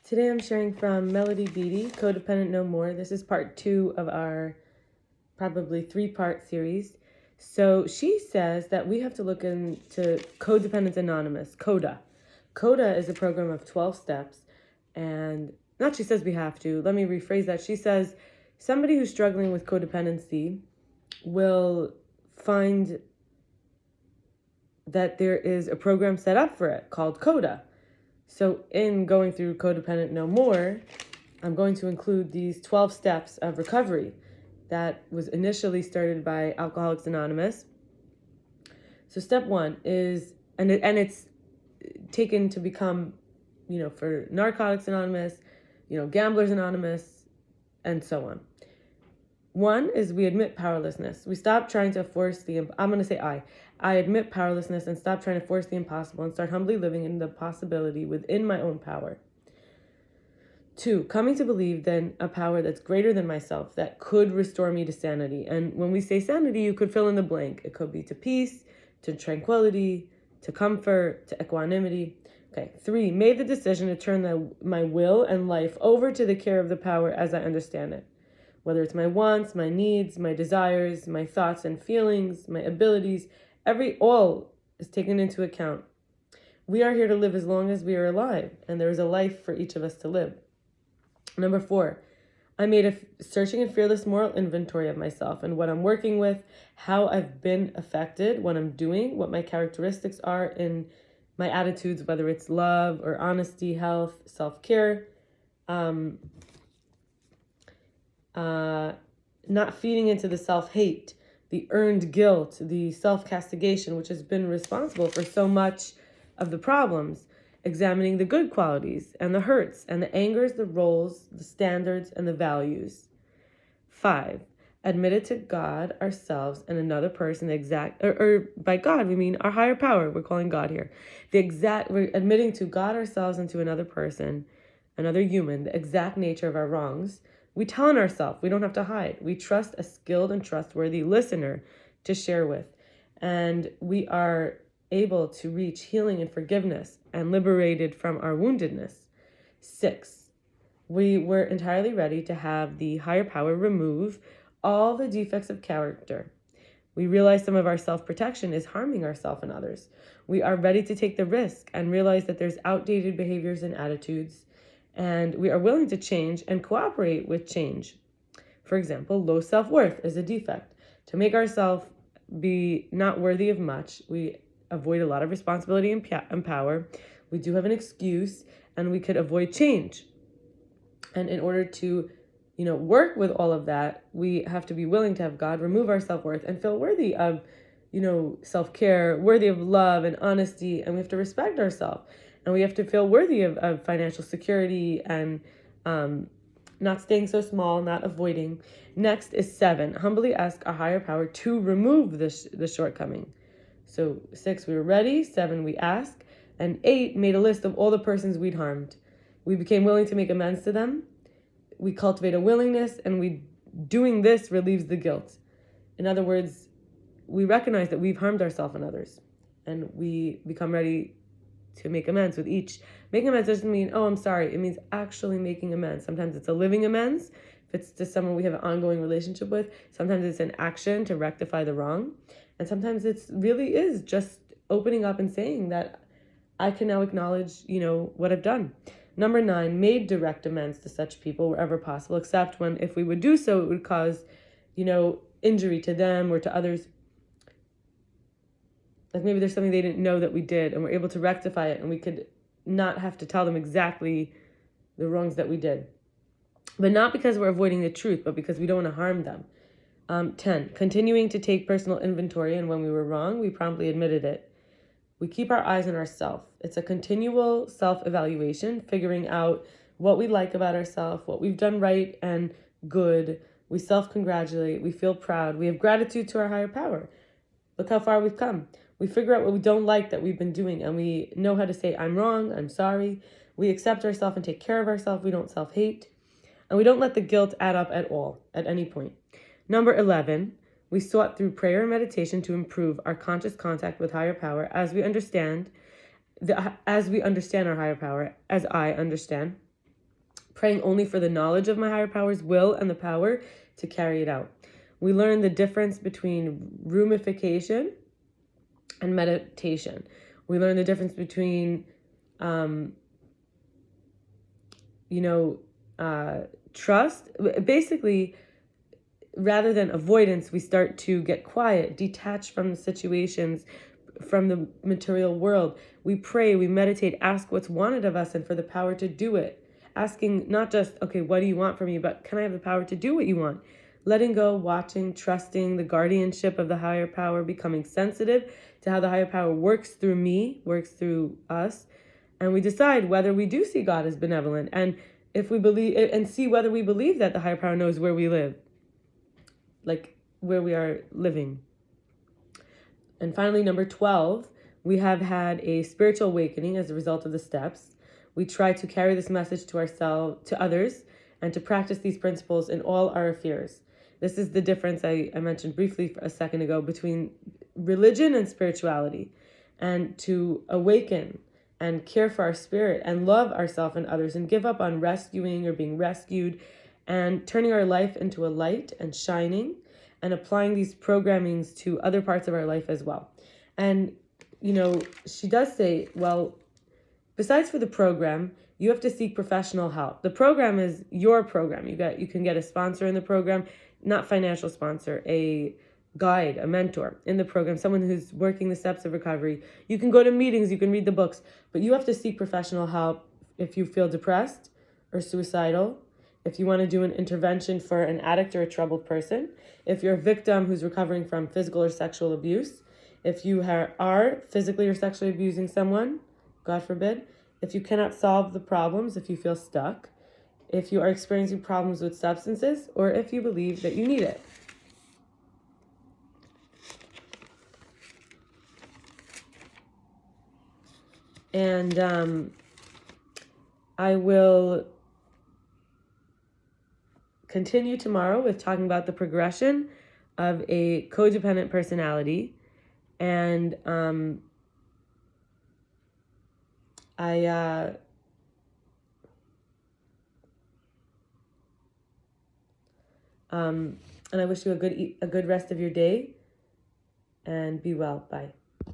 Today I'm sharing from Melody Beattie, Codependent No More. This is part 2 of our probably 3-part series. So she says that we have to look into Codependent Anonymous, CODA. CODA is a program of 12 steps, and not she says we have to. Let me rephrase that. She says somebody who's struggling with codependency will find that there is a program set up for it called CODA. So in going through Codependent No More, I'm going to include these 12 steps of recovery that was initially started by Alcoholics Anonymous. So step 1 is, and it's taken to become, for Narcotics Anonymous, Gamblers Anonymous, and so on. 1 is we admit powerlessness. We stop trying to force I admit powerlessness and stop trying to force the impossible and start humbly living in the possibility within my own power. 2, coming to believe then a power that's greater than myself that could restore me to sanity. And when we say sanity, you could fill in the blank. It could be to peace, to tranquility, to comfort, to equanimity. Okay. 3, made the decision to turn my will and life over to the care of the power as I understand it. Whether it's my wants, my needs, my desires, my thoughts and feelings, my abilities, all is taken into account. We are here to live as long as we are alive, and there is a life for each of us to live. Number 4, I made a searching and fearless moral inventory of myself and what I'm working with, how I've been affected, what I'm doing, what my characteristics are in my attitudes, whether it's love or honesty, health, self-care, not feeding into the self-hate, the earned guilt, the self-castigation, which has been responsible for so much of the problems, examining the good qualities and the hurts and the angers, the roles, the standards, and the values. 5, admitted to God, ourselves, and another person, or by God, we mean our higher power. We're calling God here. We're admitting to God, ourselves, and to another person, another human, the exact nature of our wrongs. We tell on ourselves. We don't have to hide. We trust a skilled and trustworthy listener to share with. And we are able to reach healing and forgiveness and liberated from our woundedness. 6, we were entirely ready to have the higher power remove all the defects of character. We realize some of our self-protection is harming ourselves and others. We are ready to take the risk and realize that there's outdated behaviors and attitudes, and we are willing to change and cooperate with change. For example, low self-worth is a defect. To make ourselves be not worthy of much, we avoid a lot of responsibility and power. We do have an excuse, and we could avoid change. And in order to, work with all of that, we have to be willing to have God remove our self-worth and feel worthy of, self-care, worthy of love and honesty, and we have to respect ourselves. And we have to feel worthy of financial security and not staying so small, not avoiding. Next is 7, humbly ask our higher power to remove the shortcoming. So 6, we were ready. 7, we ask. And 8, made a list of all the persons we'd harmed. We became willing to make amends to them. We cultivate a willingness, and doing this relieves the guilt. In other words, we recognize that we've harmed ourselves and others, and we become ready to make amends with each. Making amends doesn't mean, oh, I'm sorry. It means actually making amends. Sometimes it's a living amends, if it's to someone we have an ongoing relationship with. Sometimes it's an action to rectify the wrong. And sometimes it really is just opening up and saying that I can now acknowledge, what I've done. Number 9, made direct amends to such people wherever possible, except when if we would do so, it would cause, injury to them or to others. Like maybe there's something they didn't know that we did, and we're able to rectify it, and we could not have to tell them exactly the wrongs that we did. But not because we're avoiding the truth, but because we don't want to harm them. 10, continuing to take personal inventory, and when we were wrong, we promptly admitted it. We keep our eyes on ourselves. It's a continual self-evaluation, figuring out what we like about ourselves, what we've done right and good. We self-congratulate. We feel proud. We have gratitude to our higher power. Look how far we've come. We figure out what we don't like that we've been doing, and we know how to say, I'm wrong, I'm sorry. We accept ourselves and take care of ourselves. We don't self-hate. And we don't let the guilt add up at all, at any point. Number 11, we sought through prayer and meditation to improve our conscious contact with higher power as we understand our higher power, as I understand. praying only for the knowledge of my higher power's will and the power to carry it out. We learn the difference between rumification and meditation. We learn the difference between, trust. Basically, rather than avoidance, we start to get quiet, detached from the situations, from the material world. We pray, we meditate, ask what's wanted of us and for the power to do it. Asking not just, okay, what do you want from me, but can I have the power to do what you want? Letting go, watching, trusting the guardianship of the higher power, becoming sensitive to how the higher power works through me, works through us. And we decide whether we do see God as benevolent, and if we believe, and see whether we believe that the higher power knows where we live, like where we are living. And finally, number 12, we have had a spiritual awakening as a result of the steps. We try to carry this message to ourselves, to others, and to practice these principles in all our affairs. This is the difference I mentioned briefly a second ago between religion and spirituality, and to awaken and care for our spirit and love ourselves and others and give up on rescuing or being rescued, and turning our life into a light and shining and applying these programmings to other parts of our life as well. And, she does say, well, besides for the program, you have to seek professional help. The program is your program. You can get a sponsor in the program, not financial sponsor, a guide, a mentor in the program, someone who's working the steps of recovery. You can go to meetings, you can read the books, but you have to seek professional help if you feel depressed or suicidal, if you want to do an intervention for an addict or a troubled person, if you're a victim who's recovering from physical or sexual abuse, if you are physically or sexually abusing someone, God forbid, if you cannot solve the problems, if you feel stuck, if you are experiencing problems with substances, or if you believe that you need it. And I will continue tomorrow with talking about the progression of a codependent personality. And I wish you a good rest of your day, and be well. Bye.